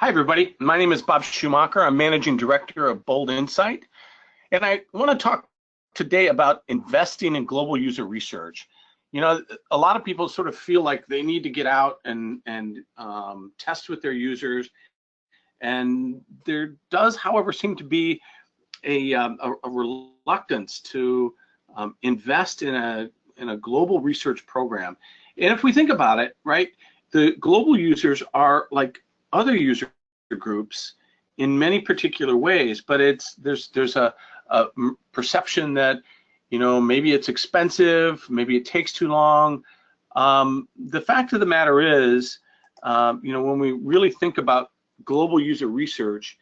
Hi, everybody. My name is Bob Schumacher. I'm Managing Director of Bold Insight, and I want to talk today about investing in global user research. You know, a lot of people sort of feel like they need to get out and test with their users, and there does, however, seem to be a reluctance to invest in a global research program. And if we think about it, right, the global users are like other user groups in many particular ways, but there's a perception that, you know, maybe it's expensive, maybe it takes too long. The fact of the matter is, you know, when we really think about global user research,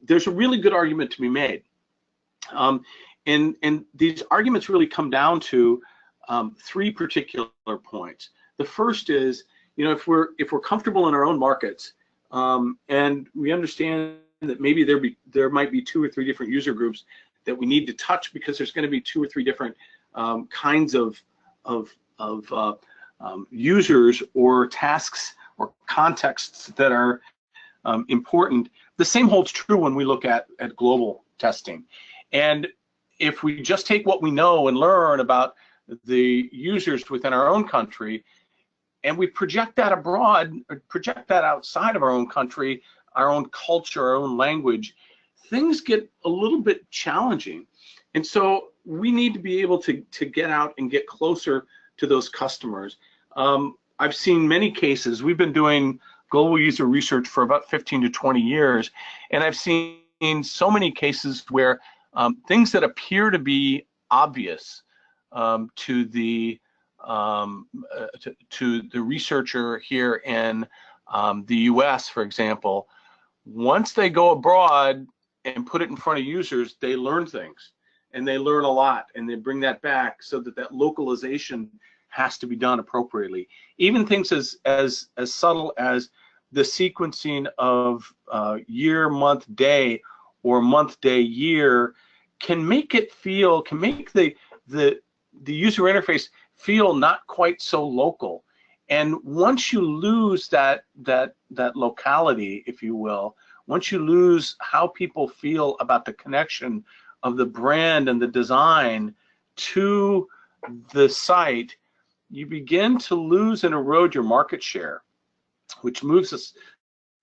there's a really good argument to be made. And these arguments really come down to three particular points. The first is, you know, if we're comfortable in our own markets, and we understand that maybe there might be 2 or 3 different user groups that we need to touch because there's going to be 2 or 3 different kinds of users or tasks or contexts that are important. The same holds true when we look at global testing. And if we just take what we know and learn about the users within our own country, and we project that abroad, or project that outside of our own country, our own culture, our own language, things get a little bit challenging. And so we need to be able to get out and get closer to those customers. I've seen many cases. We've been doing global user research for about 15 to 20 years, and I've seen so many cases where things that appear to be obvious to the researcher here in the US, for example, once they go abroad and put it in front of users, they learn things, and they learn a lot, and they bring that back so that localization has to be done appropriately. Even things as subtle as the sequencing of year, month, day, or month, day, year can make the user interface feel not quite so local. And once you lose that locality, if you will, once you lose how people feel about the connection of the brand and the design to the site, you begin to lose and erode your market share, which moves us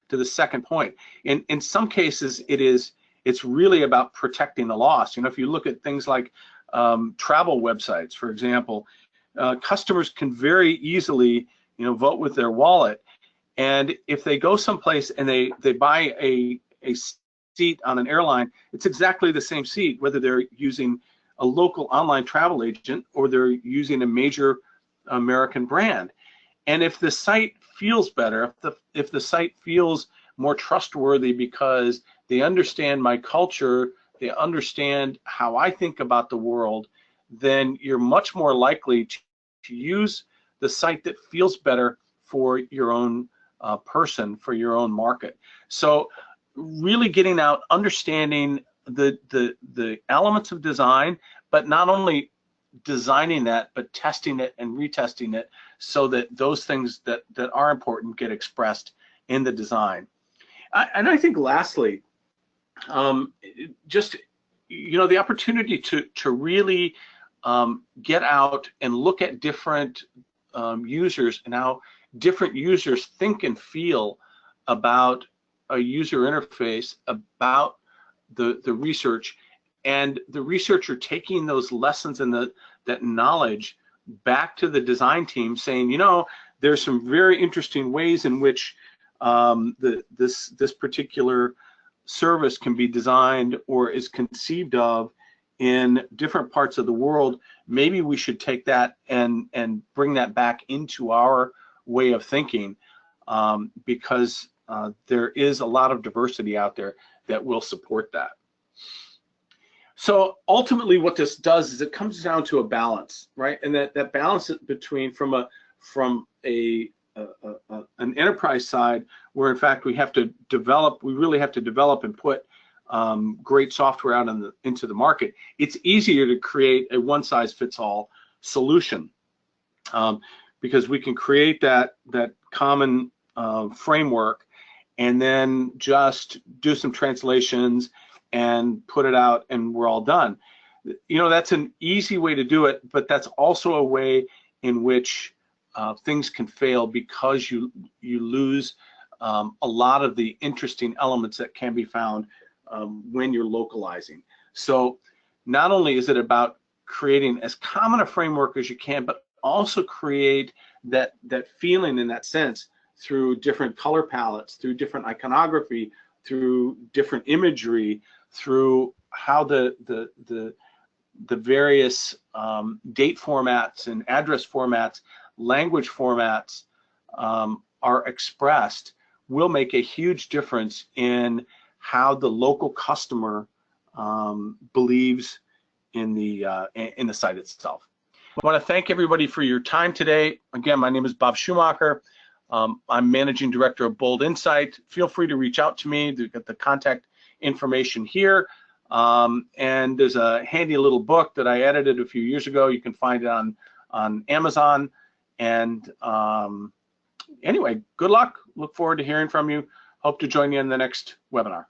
to the second point. In some cases, it's really about protecting the loss. You know, if you look at things like travel websites, for example, customers can very easily, you know, vote with their wallet. And if they go someplace and they buy a seat on an airline, it's exactly the same seat, whether they're using a local online travel agent or they're using a major American brand. And if the site feels better, if the site feels more trustworthy because they understand my culture, they understand how I think about the world, then you're much more likely to use the site that feels better for your own person, for your own market. So really getting out, understanding the elements of design, but not only designing that, but testing it and retesting it so that those things that are important get expressed in the design. And I think lastly, just, you know, the opportunity to really get out and look at different users and how different users think and feel about a user interface, about the research, and the researcher taking those lessons and that knowledge back to the design team, saying, you know, there's some very interesting ways in which this particular service can be designed or is conceived of in different parts of the world. Maybe we should take that and bring that back into our way of thinking, because there is a lot of diversity out there that will support that. So ultimately what this does is it comes down to a balance, right? And that balance between from an enterprise side, where in fact we really have to develop and put great software out into the market. It's easier to create a one-size-fits-all solution, because we can create that common framework, and then just do some translations and put it out, and we're all done. You know, that's an easy way to do it, but that's also a way in which things can fail because you lose a lot of the interesting elements that can be found when you're localizing. So not only is it about creating as common a framework as you can, but also create that feeling and that sense through different color palettes, through different iconography, through different imagery, through how the various date formats and address formats, language formats are expressed, will make a huge difference in how the local customer believes in the site itself. I want to thank everybody for your time today. Again, my name is Bob Schumacher. I'm Managing Director of Bold Insight. Feel free to reach out to me to get the contact information here. And there's a handy little book that I edited a few years ago. You can find it on Amazon. And anyway, good luck. Look forward to hearing from you. Hope to join you in the next webinar.